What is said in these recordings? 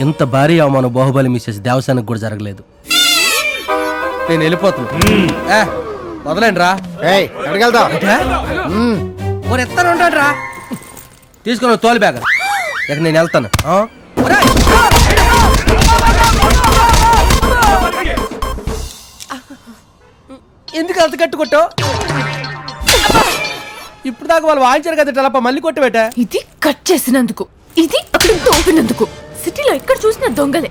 ఇంత భారీ అవమానం బాహుబలి మిస్సెస్ దేవసానికి కూడా జరగలేదు. నేను వెళ్ళిపోతున్నా. మొదలండి రా. ఎత్తాను ఉంటాడు రా. తీసుకుని తోలు బ్యాగ్. ఇక నేను వెళ్తాను. ఎందుకు అంత కట్టు కొట్టావు? ఇప్పుడు దాకా వాళ్ళు వాయించారు కదా, మళ్ళీ కొట్టబెట్టా. ఇది కట్ చేసినందుకు, ఇది అక్కడ దొంగినందుకు. సిటీలో ఎక్కడ చూసినా దొంగలే.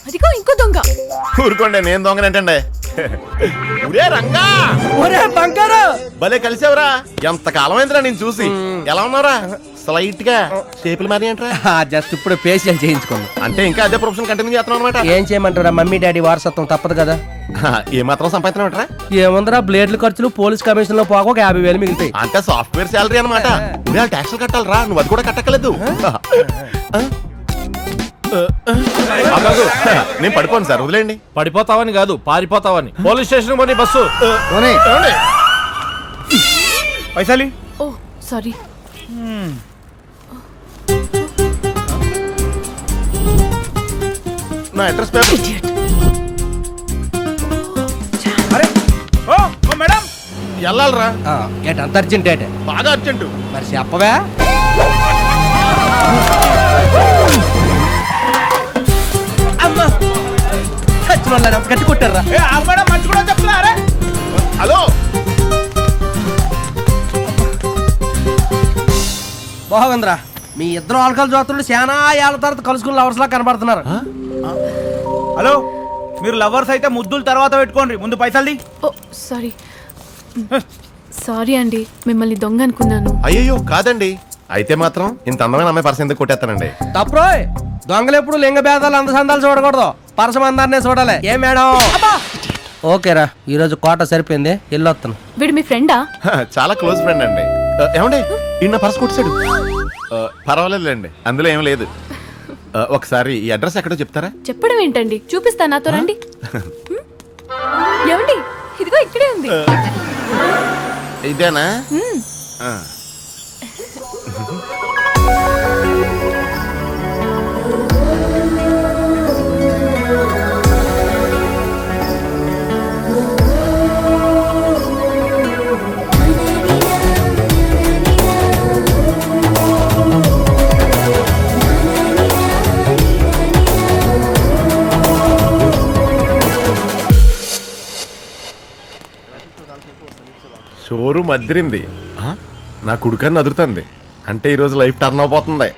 అదిగో ఇంకో దొంగ. ఊరుకోండి, నేను దొంగనంటండి. ఒరే రంగా, ఒరే బంగారు, భలే కలిసావురా. ఎంత కాలం అయిందిరా నేను చూసి. ఎలా ఉన్నారా? స్లైట్ గా షేపులు మరి ఏంట్రా? జస్ట్ ఇప్పుడు ఫేషియల్ చేయించుకున్నాం. అంటే ఇంకా అదే ప్రొఫెషన్ కంటిన్యూ చేస్తున్నావు అనమాట. ఏం చేయమంటారా, మమ్మీ డాడీ వారసత్వం తప్పదు కదా. ఏ మాత్రం సంపాదించరా? ఏముందరా, బ్లేడ్ల ఖర్చులు, పోలీస్ కమిషన్ లో పోక ఒక 50,000 మిగులుతాయి. అంటే సాఫ్ట్వేర్ శాలరీ అనమాట. ట్యాక్సులు కట్టాలరా, నువ్వు అది కూడా కట్టకలేదు. నేను పడిపోను సార్, వదిలేండి. పడిపోతావని కాదు, పారిపోతావని. పోలీస్ స్టేషన్ పోనీ బస్సు. పైసాలి. ఓ సారీ. నా అడ్రస్ పేపర్. మేడం వెళ్ళాలరా. అంత అర్జెంట్ ఏంటే? బాగా అర్జెంటు. మరి చెప్పవా? అమ్మా గట్టి కొట్టారా? హలో, బాగుందిరా. మీ ఇద్దరు ఆల్కహాల్ జోతులు చాలా ఏళ్ళ తర్వాత కలుసుకుని లవర్స్ లా కనబడుతున్నారు. హలో, మీరు లవర్స్ అయితే ముద్దులు తర్వాత పెట్టుకోండి, ముందు పైసల్ది. ఓ సారీ. సారీ అండి, మిమ్మల్ని దొంగ అనుకున్నాను. అయ్యో కాదండి. అయితే మాత్రం ఇంత అందమైన అమ్మాయి పర్సన్ ఎందుకు కొట్టేస్తానండి? తప్పురోయ్, దొంగలు ఎప్పుడు లింగ భేదాలు అందసందాలు చూడకూడదు, పరసమందాన్నే చూడాలి. ఏ మేడం? ఓకేరా, ఈరోజు కోట సరిపోయింది, వెళ్ళొస్తాను. వీడు మీ ఫ్రెండా? చాలా క్లోజ్ ఫ్రెండ్ అండి. ఏమండి, ఈయన పర్స్ కొట్టాడు. పర్వాలేదులేండి, అందులో ఏం లేదు. ఒకసారి ఈ అడ్రస్ ఎక్కడో చెప్తారా? చెప్పడం ఏంటండి, చూపిస్తా, నాతో రండి. ఏమండి, ఇదిగో ఇక్కడే ఉంది. ఇదేనా? షోరూమ్ అదిరింది. నా కుడికన్ను అదురుతుంది అంటే ఈరోజు లైఫ్ టర్న్ అవబోతుంది.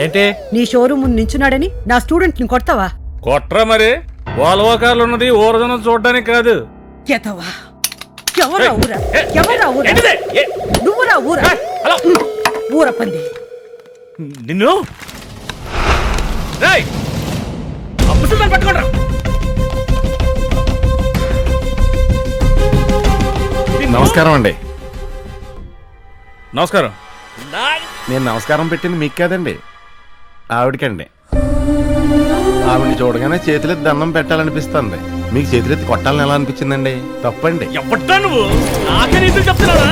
ఏంటి నీ షోరూమ్ నించున్నాడని నా స్టూడెంట్ ని కొడతావా? కొట్రా మరి. వాల్వో కార్లు ఉన్నది ఊరదనం చూడడానికి కాదు. ఎవరా ఊరా? నువ్వురా ఊరా? ఊర పంది నిన్ను పట్టుకోండి. నమస్కారం అండి. నమస్కారం. నేను నమస్కారం పెట్టింది మీకు కాదండి, ఆవిడకండి. ఆవిడని చూడగానే చేతులెత్తి దండం పెట్టాలనిపిస్తుంది. మీకు చేతులెత్తి కొట్టాలని ఎలా అనిపించిందండి? తప్పండి. ఎవడ్డా నువ్వు? నాకే నీతులు చెప్తున్నావా?